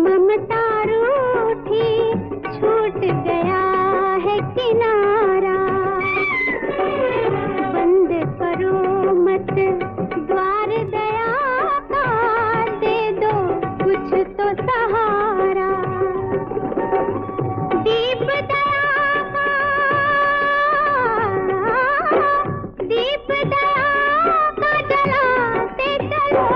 ममता रूठी छूट गया है किनारा बंद करो मत द्वार दया का दे दो कुछ तो सहारा दीप दया का जलाते चलो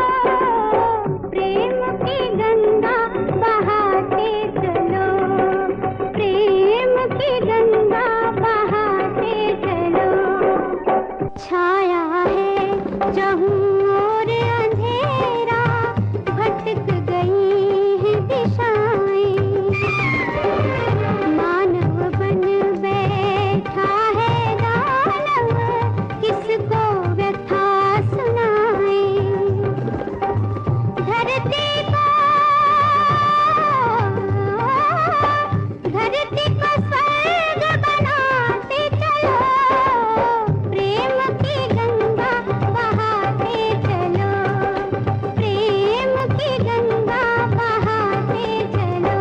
प्रेम की गंगा बहाते चलो प्रेम की गंगा बहाते चलो छाया है जहूं और अंधेरा भटक गई है दिशाएं मानव बन बैठा है दानव किसको व्यथा सुनाए धरती को स्वर्ग बनाते चलो प्रेम की गंगा बहाते चलो प्रेम की गंगा बहाते चलो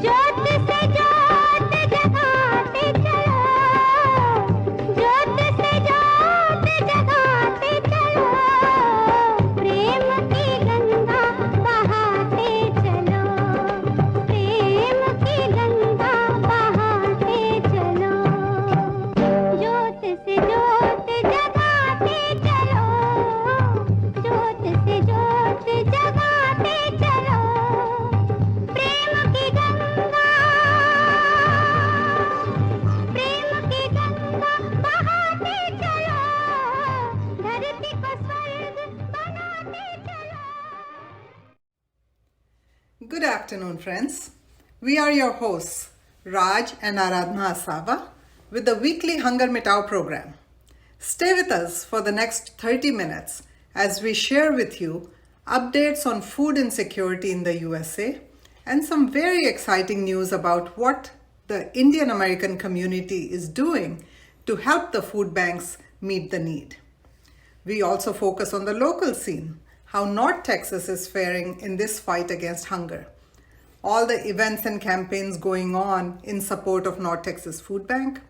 ज्योत से ज्योत जगाते चलो ज्योत से ज्योत जगाते चलो प्रेम की गंगा बहाते चलो प्रेम की गंगा बहाते चलो ज्योत से ज्योत जगाते चलो ज्योत से ज्योत जगाते चलो प्रेम की गंगा बहाते चलो धरती को स्वर्ग बनाते चलो Good afternoon, friends. We are your hosts, Raj and Aradhna Asava, with the weekly HungerMitao program. Stay with us for the next 30 minutes as we share with you updates on food insecurity in the USA and some very exciting news about what the Indian American community is doing to help the food banks meet the need. We also focus on the local scene, how North Texas is faring in this fight against hunger. All the events and campaigns going on in support of North Texas Food Bank,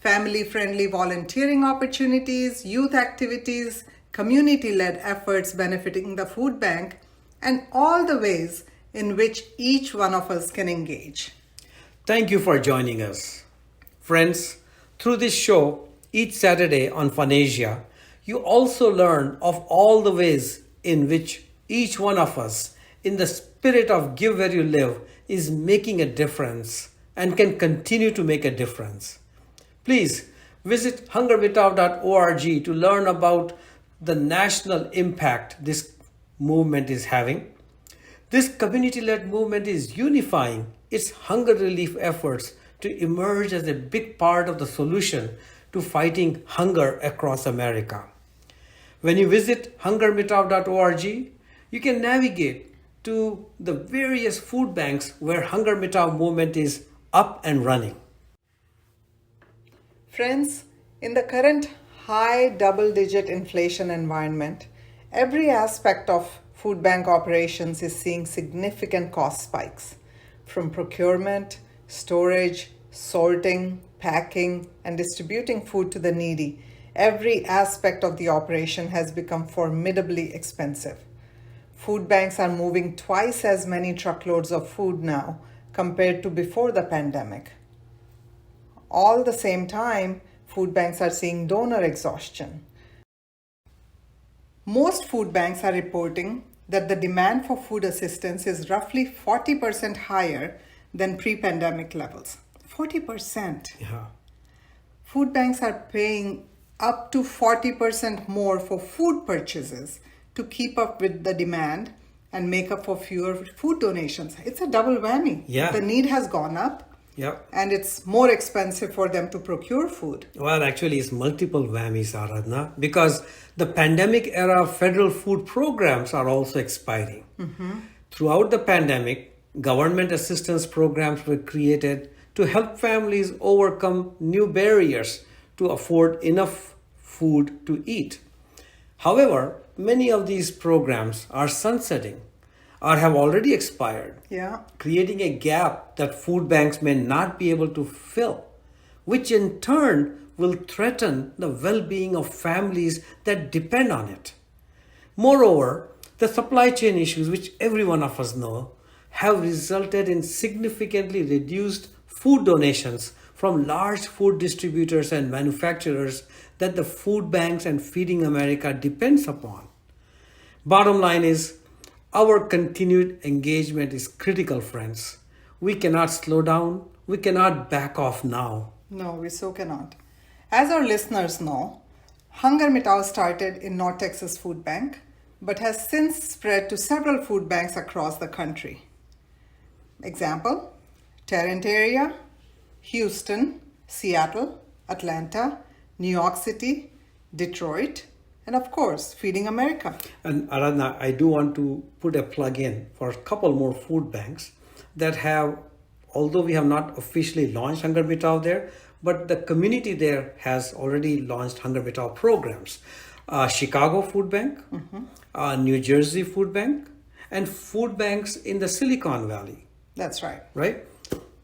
family-friendly volunteering opportunities, youth activities, community-led efforts benefiting the food bank, and all the ways in which each one of us can engage. Thank you for joining us. Friends, through this show, each Saturday on Funasia, you also learn of all the ways in which each one of us, in the spirit of give where you live, is making a difference and can continue to make a difference. Please visit HungerMitao.org to learn about the national impact this movement is having. This community-led movement is unifying its hunger relief efforts to emerge as a big part of the solution to fighting hunger across America. When you visit HungerMitao.org, you can navigate to the various food banks where HungerMitao movement is up and running. Friends, in the current high double-digit inflation environment, every aspect of food bank operations is seeing significant cost spikes, from procurement, storage, sorting, packing, and distributing food to the needy. Every aspect of the operation has become formidably expensive. Food banks are moving twice as many truckloads of food now compared to before the pandemic. All the same time, food banks are seeing donor exhaustion. Most food banks are reporting that the demand for food assistance is roughly 40% higher than pre-pandemic levels. 40%. Yeah. Food banks are paying up to 40% more for food purchases to keep up with the demand and make up for fewer food donations. It's a double whammy. Yeah. The need has gone up. Yeah. And it's more expensive for them to procure food. Well, actually, it's multiple whammies, Aradhna, because the pandemic era federal food programs are also expiring. Mm-hmm. Throughout the pandemic, government assistance programs were created to help families overcome new barriers to afford enough food to eat. However, many of these programs are sunsetting. or have already expired, Yeah. creating a gap that food banks may not be able to fill, which in turn will threaten the well being of families that depend on it. Moreover, the supply chain issues, which every one of us know, have resulted in significantly reduced food donations from large food distributors and manufacturers that the food banks and Feeding America depends upon. Bottom line is, our continued engagement is critical, friends. We cannot slow down, we cannot back off now. No, we so cannot. As our listeners know, HungerMitao started in North Texas Food Bank, but has since spread to several food banks across the country. Example, Tarrant area, Houston, Seattle, Atlanta, New York City, Detroit, and of course, Feeding America. And Aradhana, I do want to put a plug in for a couple more food banks that have, although we have not officially launched HungerMitao there, but the community there has already launched HungerMitao programs. Chicago Food Bank, New Jersey Food Bank, and food banks in the Silicon Valley, That's right. right?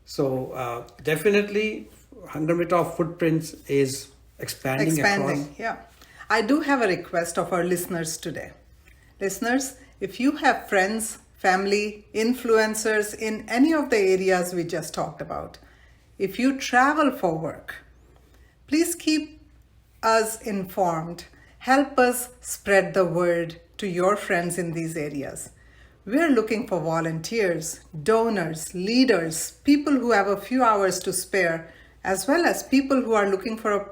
So definitely HungerMitao footprints is expanding across. Yeah. I do have a request of our listeners today. Listeners, if you have friends, family, influencers in any of the areas we just talked about, if you travel for work, please keep us informed. Help us spread the word to your friends in these areas. We're looking for volunteers, donors, leaders, people who have a few hours to spare, as well as people who are looking for a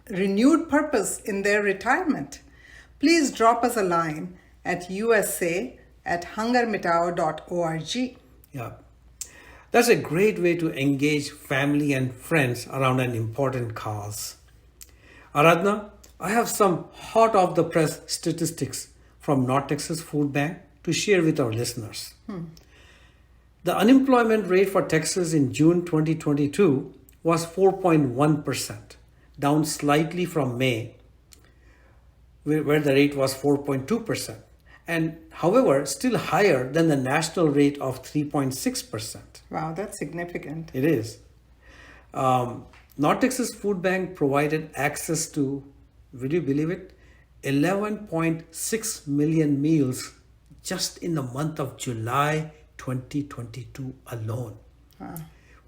renewed purpose in their retirement. Please drop us a line at usa@hungermitao.org. Yeah. That's a great way to engage family and friends around an important cause. Aradhana, I have some hot off the press statistics from North Texas Food Bank to share with our listeners. The unemployment rate for Texas in June 2022 was 4.1%, down slightly from May, where the rate was 4.2%, and however, still higher than the national rate of 3.6%. Wow, that's significant. It is. North Texas Food Bank provided access to, will you believe it, 11.6 million meals just in the month of July 2022 alone,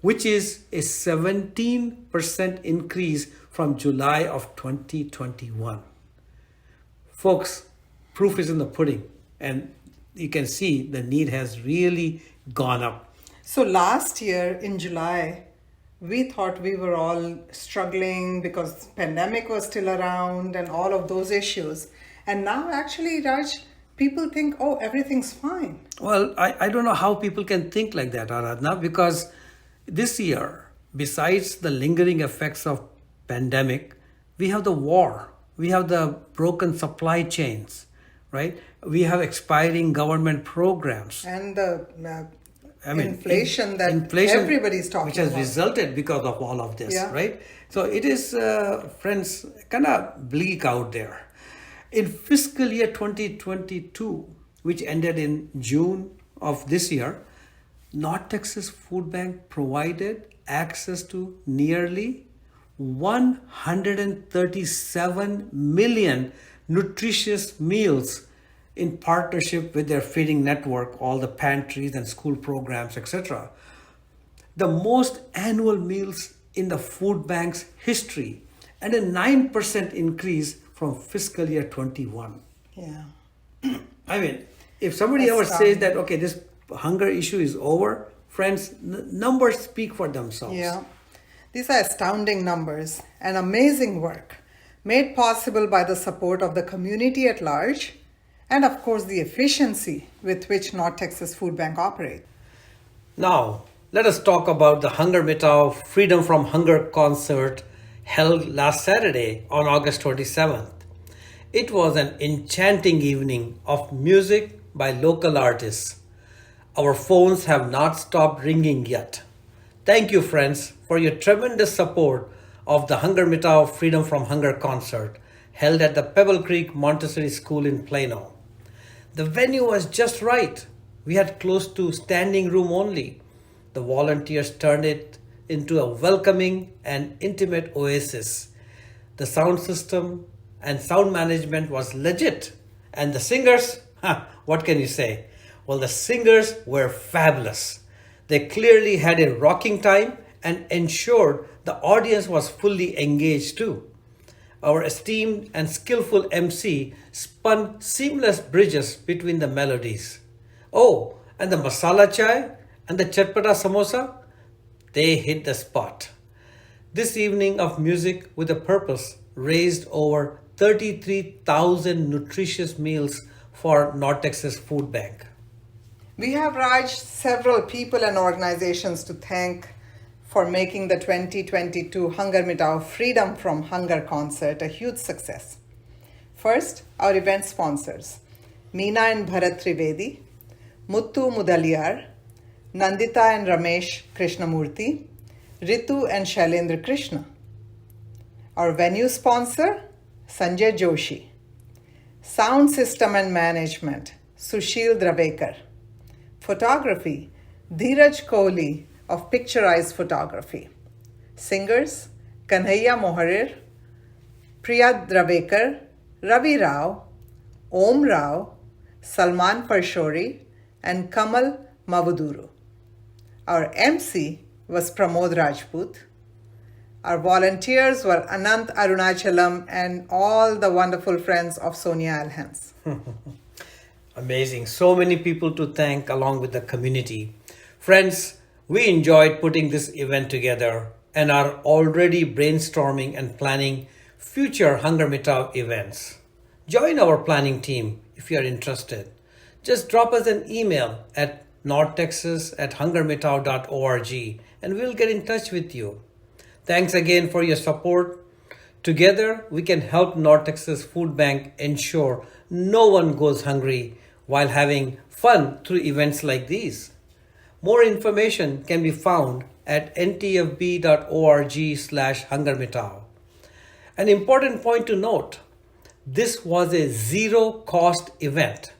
which is a 17% increase from July of 2021. Folks, proof is in the pudding, and you can see the need has really gone up. So last year in July, we thought we were all struggling because pandemic was still around and all of those issues. And now actually, Raj, people think, oh, everything's fine. Well, I don't know how people can think like that, Aradhana, because this year, besides the lingering effects of pandemic, we have the war, we have the broken supply chains, right? We have expiring government programs. And the inflation that everybody's talking which has about. resulted because of all of this, Yeah. right? So it is, friends, kind of bleak out there. In fiscal year 2022, which ended in June of this year, North Texas Food Bank provided access to nearly 137 million nutritious meals in partnership with their feeding network, all the pantries and school programs, etc. The most annual meals in the food bank's history, and a 9% increase from fiscal year 21. Yeah. I mean, if somebody ever says that, okay, this hunger issue is over, friends, numbers speak for themselves. Yeah. These are astounding numbers and amazing work made possible by the support of the community at large and, of course, the efficiency with which North Texas Food Bank operates. Now, let us talk about the HungerMitao Freedom from Hunger concert held last Saturday on August 27th. It was an enchanting evening of music by local artists. Our phones have not stopped ringing yet. Thank you, friends, for your tremendous support of the HungerMitao Freedom from Hunger concert held at the Pebble Creek Montessori School in Plano. The venue was just right, We had close to standing room only. The volunteers turned it into a welcoming and intimate oasis. The sound system and sound management was legit. And the singers, what can you say? Well, the singers were fabulous. They clearly had a rocking time and ensured the audience was fully engaged too. Our esteemed and skillful MC spun seamless bridges between the melodies. Oh, and the masala chai and the chatpata samosa, they hit the spot. This evening of music with a purpose raised over 33,000 nutritious meals for North Texas Food Bank. We have, Raj, several people and organizations to thank for making the 2022 HungerMitao Freedom from Hunger concert a huge success. First, our event sponsors, Meena and Bharat Trivedi, Muttu Mudaliyar, Nandita and Ramesh Krishnamurthy, Ritu and Shailendra Krishna. Our venue sponsor, Sanjay Joshi. Sound system and management, Sushil Dravekar. Photography, Dheeraj Kohli of Picturized Photography. Singers, Kanhaiya Moharir, Priya Dravekar, Ravi Rao, Om Rao, Salman Parshori, and Kamal Mavuduru. Our MC was Pramod Rajput. Our volunteers were Anant Arunachalam and all the wonderful friends of Sonia Alhans. Amazing. So many people to thank along with the community. Friends, we enjoyed putting this event together and are already brainstorming and planning future HungerMitao events. Join our planning team if you are interested. Just drop us an email at northtexas@hungermitao.org and we'll get in touch with you. Thanks again for your support. Together, we can help North Texas Food Bank ensure no one goes hungry while having fun through events like these. More information can be found at ntfb.org/hungermitao. An important point to note, this was a zero-cost event.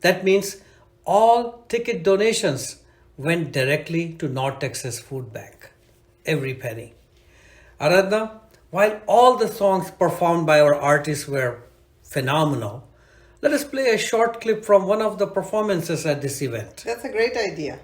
That means all ticket donations went directly to North Texas Food Bank. Every penny. Aradhna, while all the songs performed by our artists were phenomenal, let us play a short clip from one of the performances at this event. That's a great idea.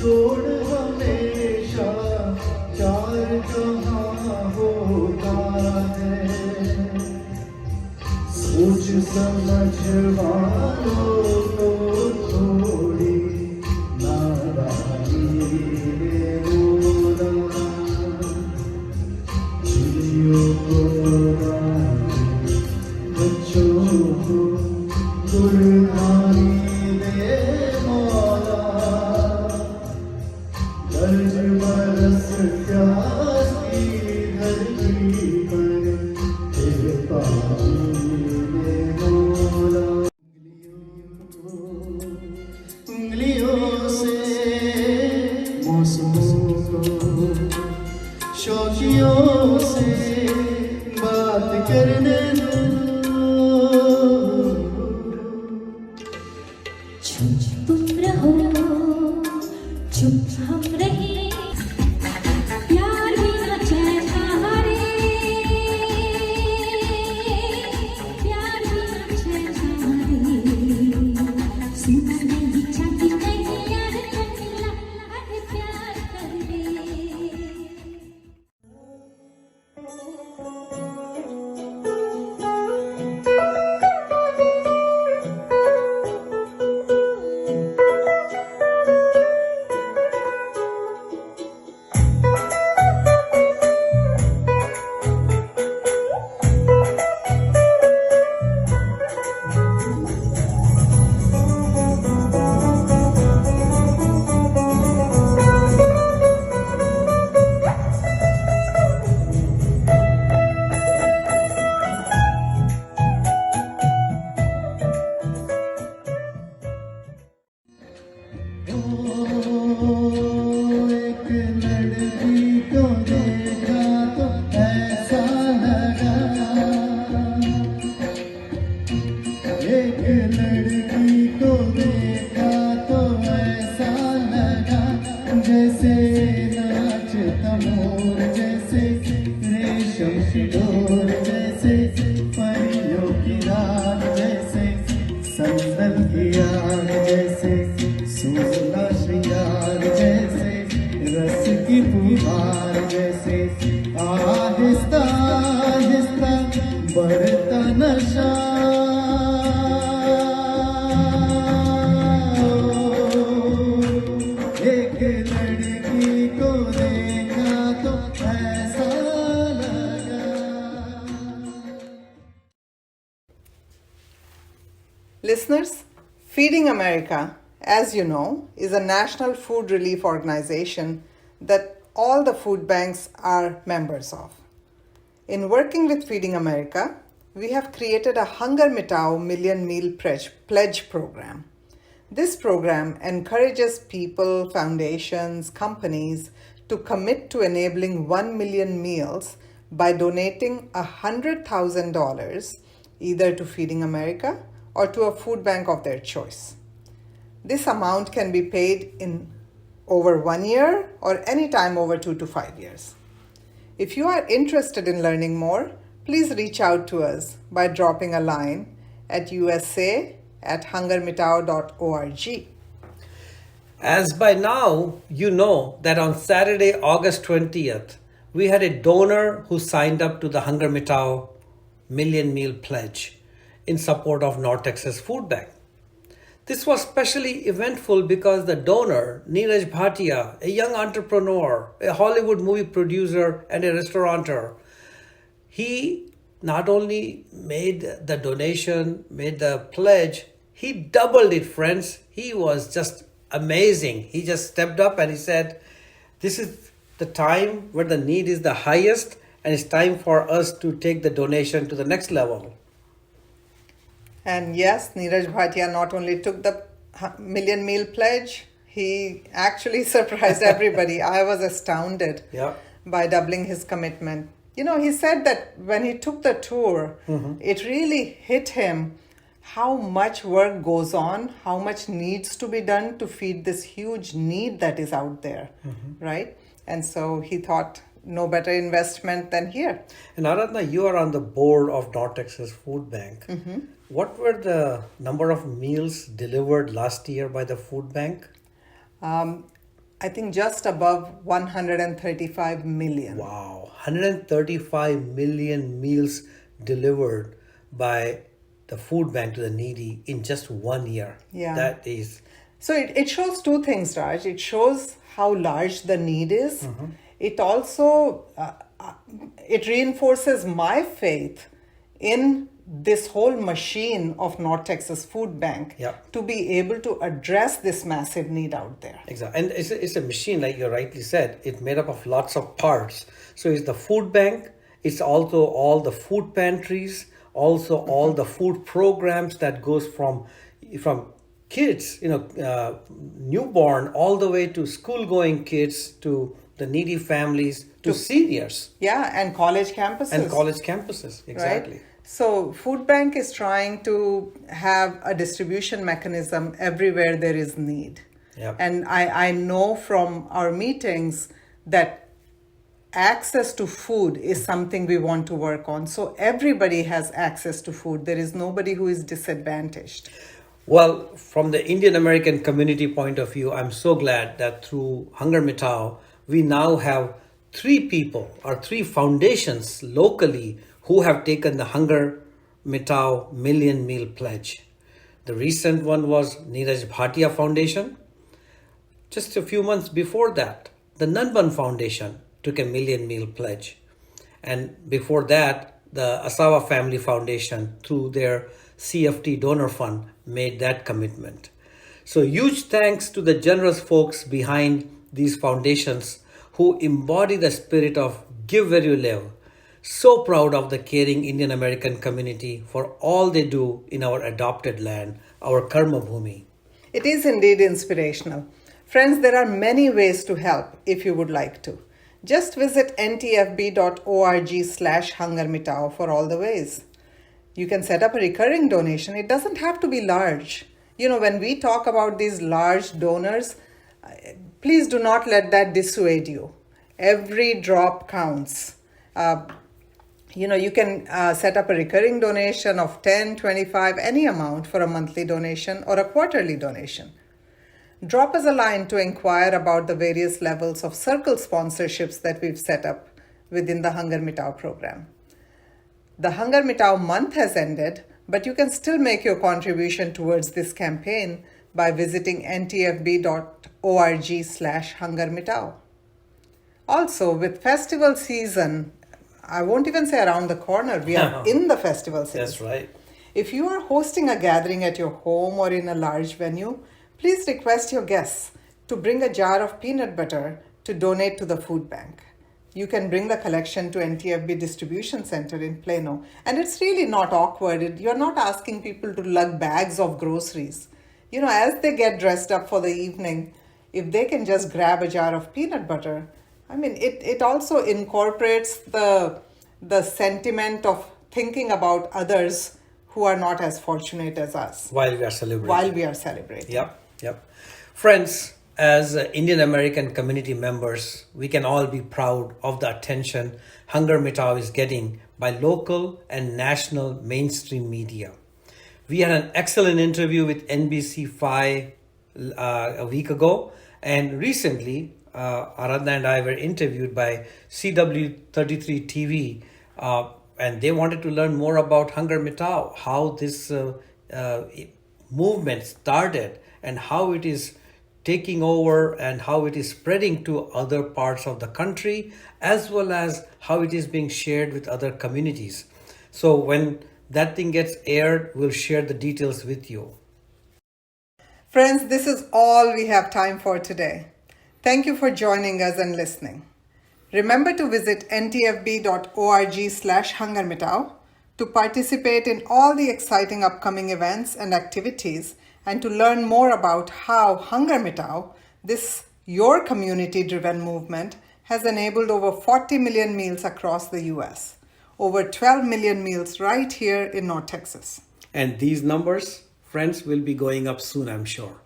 जोड़ हमेशा चार कहाँ होता है, सोच समझ वालों को थोड़ी नादानी में बोला, चिड़ियों को बच्चों को कुर्बानी दे मौला, दर्द बरस प्यास की धरती पर तेरे पानी में मौला। उंगलियों से मौसमों को शौकियों से बात करने दो, चुप तुम रहो, चुप हम रहे, प्यार बिना चैन कहाँ जैसे नाचता मोर जैसे रेशम की डोर जैसे परियों की रात जैसे संदल की आग जैसे सोलह श्रृंगार जैसे रस की फुहार जैसे आहिस्ता आहिस्ता बढ़ता नशा एक लड़की को देखा तो ऐसा लगा. Listeners, Feeding America, as you know, is a national food relief organization that all the food banks are members of. In working with Feeding America, we have created a HungerMitao Million Meal Pledge program. This program encourages people, foundations, companies to commit to enabling 1 million meals by donating $100,000 either to Feeding America or to a food bank of their choice. This amount can be paid in over 1 year or any time over 2 to 5 years. If you are interested in learning more, please reach out to us by dropping a line at usa@hungermitao.org. As by now, you know that on Saturday, August 20th, we had a donor who signed up to the HungerMitao Million Meal Pledge in support of North Texas Food Bank. This was especially eventful because the donor, Neeraj Bhatia, a young entrepreneur, a Hollywood movie producer, and a restaurateur, he not only made the donation, made the pledge, he doubled it, friends. He was just amazing. He just stepped up and he said, this is the time where the need is the highest and it's time for us to take the donation to the next level. And yes, Neeraj Bhatia not only took the million meal pledge, he actually surprised everybody. I was astounded by doubling his commitment. You know, he said that when he took the tour, it really hit him how much work goes on, how much needs to be done to feed this huge need that is out there, right? And so he thought, no better investment than here. And Aradhana, you are on the board of North Texas Food Bank. What were the number of meals delivered last year by the food bank? I think just above 135 million. Wow, 135 million meals delivered by the food bank to the needy in just 1 year. Yeah. That is... So it shows two things, Raj. It shows how large the need is. It also, it reinforces my faith in this whole machine of North Texas Food Bank to be able to address this massive need out there. Exactly. And it's a machine, like you rightly said, it's made up of lots of parts. So it's the food bank, it's also all the food pantries, also all the food programs that goes from kids, newborn, all the way to school-going kids, to the needy families, to seniors. Yeah, and college campuses. And college campuses, exactly. Right? So Food Bank is trying to have a distribution mechanism everywhere there is need. Yep. And I know from our meetings that access to food is something we want to work on. So everybody has access to food. There is nobody who is disadvantaged. Well, from the Indian American community point of view, I'm so glad that through HungerMitao, we now have 3 people or 3 foundations locally who have taken the HungerMitao Million Meal Pledge. The recent one was Neeraj Bhatia Foundation. Just a few months before that, the Nanban Foundation took a Million Meal Pledge. And before that, the Asawa Family Foundation, through their CFT donor fund, made that commitment. So huge thanks to the generous folks behind these foundations who embody the spirit of give where you live. So proud of the caring Indian American community for all they do in our adopted land, our Karma Bhumi. It is indeed inspirational. Friends, there are many ways to help if you would like to. Just visit ntfb.org/HungerMitao for all the ways. You can set up a recurring donation. It doesn't have to be large. You know, when we talk about these large donors, please do not let that dissuade you. Every drop counts. You can set up a recurring donation of 10, 25, any amount for a monthly donation or a quarterly donation. Drop us a line to inquire about the various levels of circle sponsorships that we've set up within the HungerMitao program. The HungerMitao month has ended, but you can still make your contribution towards this campaign by visiting ntfb.org/HungerMitao. Also, with festival season, I won't even say around the corner, we are in the festival season. That's right. If you are hosting a gathering at your home or in a large venue, please request your guests to bring a jar of peanut butter to donate to the food bank. You can bring the collection to NTFB Distribution Center in Plano. And it's really not awkward. You're not asking people to lug bags of groceries. As they get dressed up for the evening, if they can just grab a jar of peanut butter, it also incorporates the sentiment of thinking about others who are not as fortunate as us. While we are celebrating. Yep. Friends, as Indian American community members, we can all be proud of the attention HungerMitao is getting by local and national mainstream media. We had an excellent interview with NBC5 a week ago, and recently Aradhna and I were interviewed by CW33 TV, and they wanted to learn more about HungerMitao, how this movement started and how it is taking over and how it is spreading to other parts of the country, as well as how it is being shared with other communities. So when that thing gets aired, we'll share the details with you. Friends, this is all we have time for today. Thank you for joining us and listening. Remember to visit ntfb.org/HungerMitao to participate in all the exciting upcoming events and activities, and to learn more about how HungerMitao, this your community-driven movement, has enabled over 40 million meals across the US, over 12 million meals right here in North Texas. And these numbers, friends, will be going up soon, I'm sure.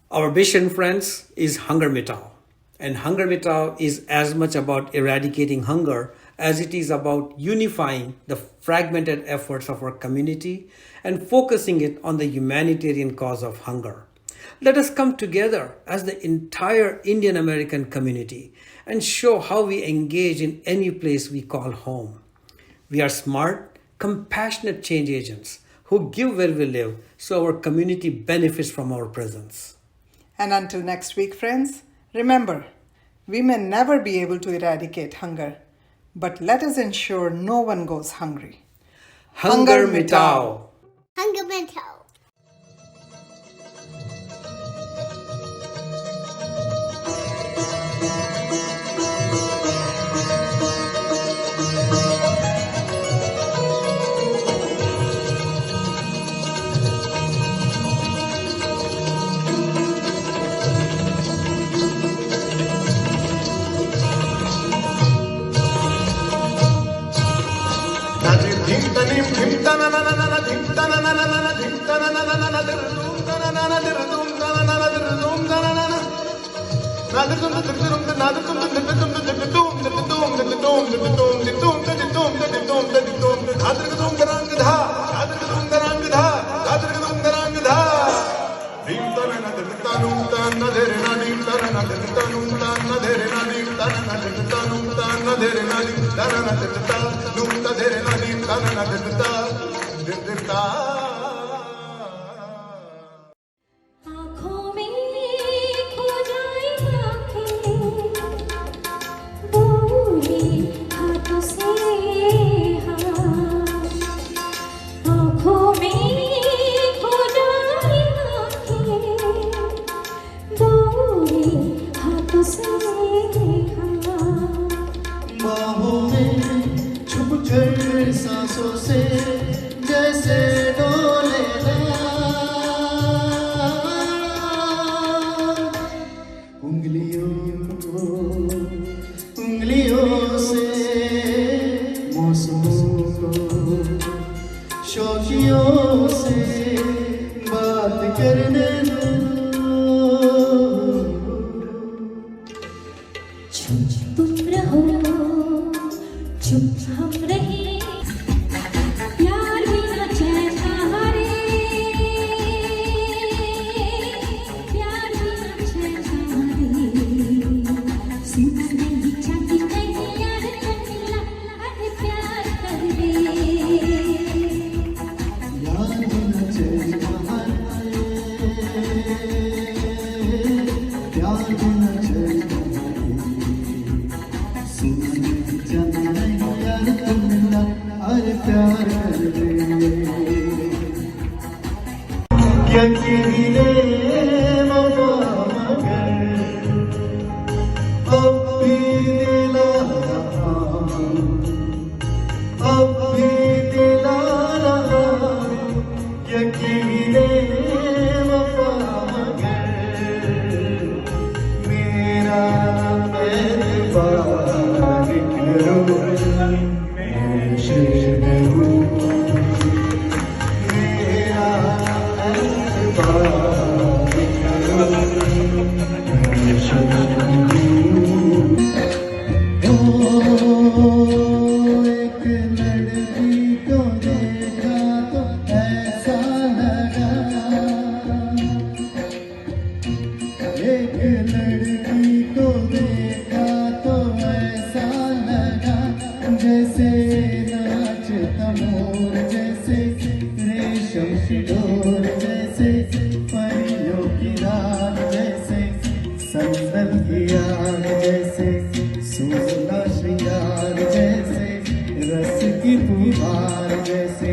Our mission, friends, is HungerMitao. And HungerMitao is as much about eradicating hunger as it is about unifying the fragmented efforts of our community and focusing it on the humanitarian cause of hunger. Let us come together as the entire Indian American community and show how we engage in any place we call home. We are smart, compassionate change agents who give where we live so our community benefits from our presence. And until next week, friends, remember, we may never be able to eradicate hunger, but let us ensure no one goes hungry. HungerMitao. HungerMitao. आँखों में खो जाए आँखें, दूरी हाथों से हाथ। आँखों में खो जाए आँखें, दूरी हाथों से हाथ। बाहों में छुप कर सांसों से जैसे डोले उंगलियों से मौसमों को शौकियों से बात करने दो। चुप तुम रहो, चुप हम रहे, प्यार बिना चैन कहाँ रे, प्यार बिना चैन कहाँ रे, सुना नहीं चाहती नहीं यार चंचला, अरे प्यार कर दे। यार बिना चैन कहाँ रे, प्यार बिना चैन कहाँ रे, सुना नहीं चाहती नहीं यार चंचला, अरे प्यार कर दे। क्या कीने वफा मगर अब भी दिलारा, अब भी दिलारा, यकीने वफा मगर मेरा एतबार करो, मैं शेर हूँ, मेरा एतबार करो, मैं शेर हूँ। एक लड़की को देखा तो ऐसा लगा, एक लड़की को देखा तो ऐसा लगा, जैसे नाचता मोर, जैसे रेशम की डोर, जैसे परियों की रात, जैसे संदन की आग, जैसे सोना श्रृंगार, जैसे रस की फुहार, जैसे